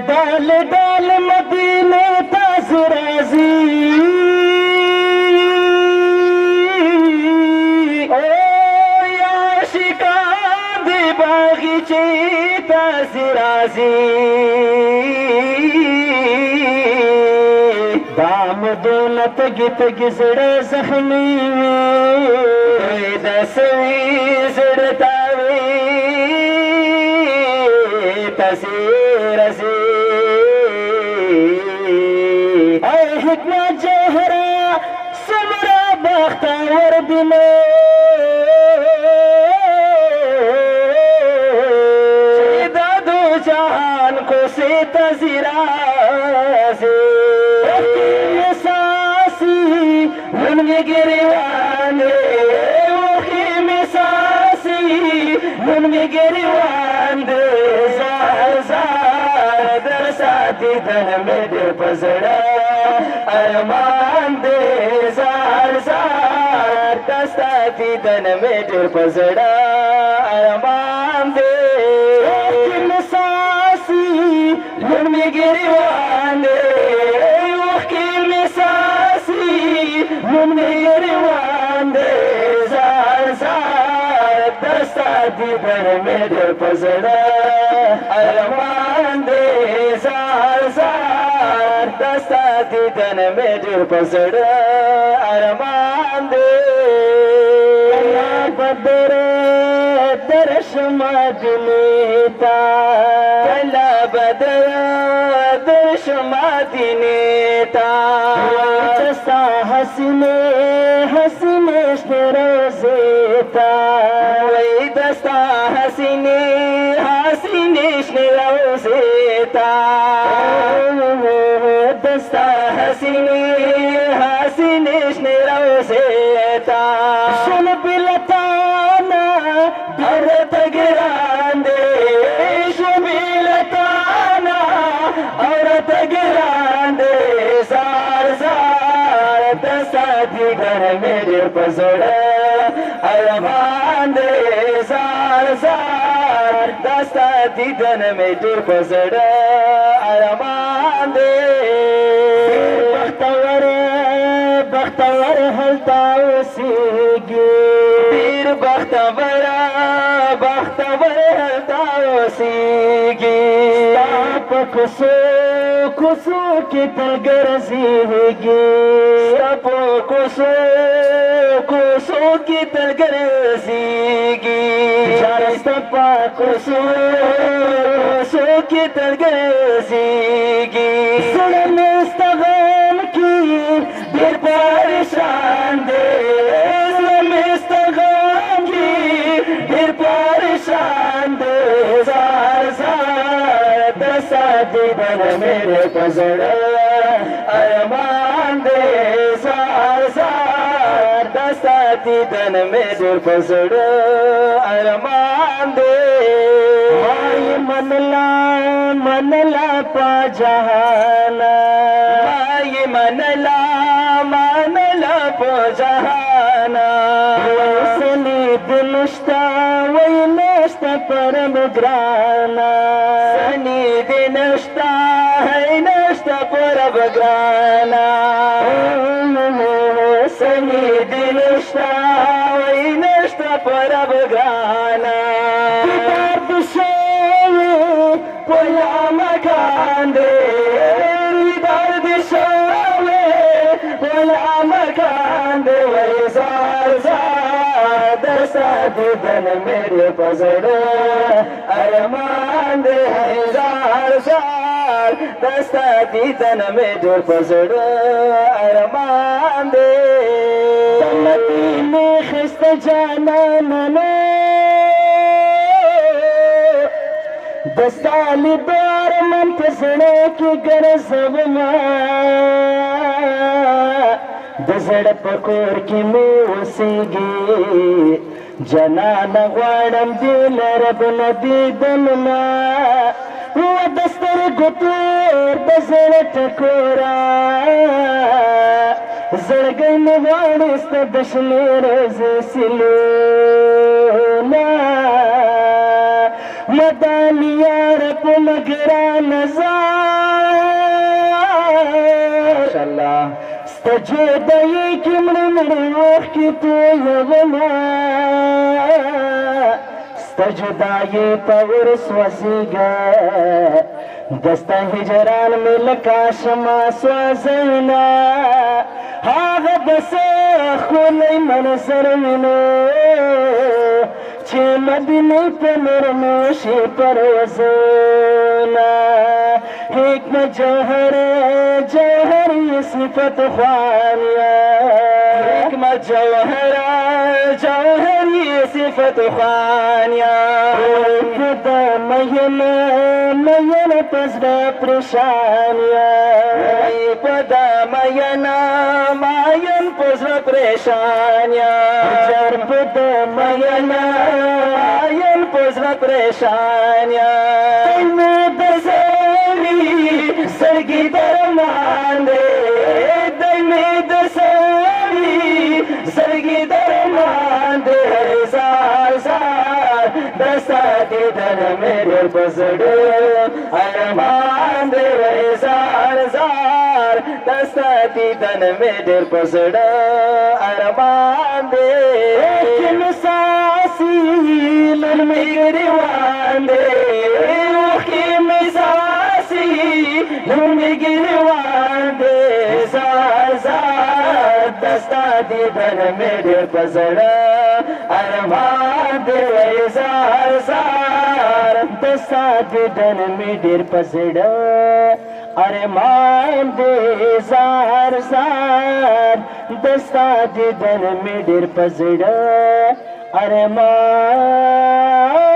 डाल डाल मदीने ताज़राज़ी ओ याशिका दे बागीचे ताज़राज़ी दाम दौलत गित गिजड़े जख्मी दसवी जड़तावे तसीरसी ऐ हिकमत जौहरा समरा बख्तावर दिलो दादो जहान को से तसीरासी गिरवाने में सासी में गिरवाने दरसाती धन में दिल पसड़ा अरमान दे जार जार दस्ताती धन में दिल पसड़ा अरमान दे सासी में गिरवाने दीदर मेरे पसड़ा अरमान दे जार जार दस्ता दीदन मेरे पसड़ा अरमान दे बदर दर्श मदीनेता कला बदर दर्श मदीनेता दस्ता हसीने हसीने रोजेता दस्ता हसीने हसीने रोजेता दस्ता हसीने हसीने रोजेता सुन बिलताना डर तगरांदे शुबिलताना और तगरांदे सार सार दस्ता घर मेरे पसड़ा अरमान दे सार सार दस्ता दीदन में दिल पसड़ा अरमान दे बख्तवर बख्तवर हलता उसीगी पीर बख्तवर बख्तवर हलता उसीगी ताप खुशो खुशो की तलगर सीगी सब खुशो खुशो की तलगर सीगी सपा खुशो खुशो की तलगर सीगी सुन इस्तग़ाम की दिल परेशान दे सुन इस्तग़ाम की दिल परेशान दे जार जार दसा दीदन मेरे पसड़ा अरमान दे जार जार दसा दीदन मेरे पसड़ा अरमान दे माई मनला पा जहाना माई मनला पा जहाना सनी दिलस्ता वही नस्ता परम ग्राना सनी दिनस्ता है नस्ता परम ग्राना सनी दिलस्ता वही नस्ता परम ग्राना पोला मकान दे दर्द शोले पोला मकान दे जार जार दस्ता दीदन मेरे पसड़ा अरमान दे जार जार दस्ता दीदन मेरे पसड़ा अरमान दे तमती में खिस्त जाना मनो दस्ताली बार मन पसड़े की गर सब दसड़ पकोर की मूसीगी जनान वाड़म दिल रब नदी दमना वो दस्तर गुतूर दसड़ टकोरा जड़गन वाड़िस्त दशमेर सिलो ودان یار په مګران زار ماشاءالله ستا جدایۍ کې مړه مړه اوښکې تویومه ستا جدایۍ په اور سوځېږه دستا هجران مې لکه شمع سوځوینه هغه به څه ښکلی منظر وینو چې مدینې په نرمو شي پروازونه حکمت جوهر جوهر صفت خوانیا حکمت جوهر جوهر صفت خوانیا خدا مینا مینا پزړه پریشانیا پدا مینا ماین پزړه پریشانیا جر پدا مینا ماین پزړه پریشانیا تیمه دسوی سرګي درمان دې تیمه دسوی سرګي درمان دې زار زار دستا دې دن مې پزړه ارمان دې زار زار دستا دې دن مې ډېر پزړه ارمان دې کله ساسي من مې ګریوان دې وکي مې ساسي من مې ګریوان دې زار زار دستا دې دن مې ډېر پزړه ارمان دې زار زار دستا دې دن مې ډېر پزړه ارمان دې زار زار دستا دې دن مې ډېر پزړه ارمان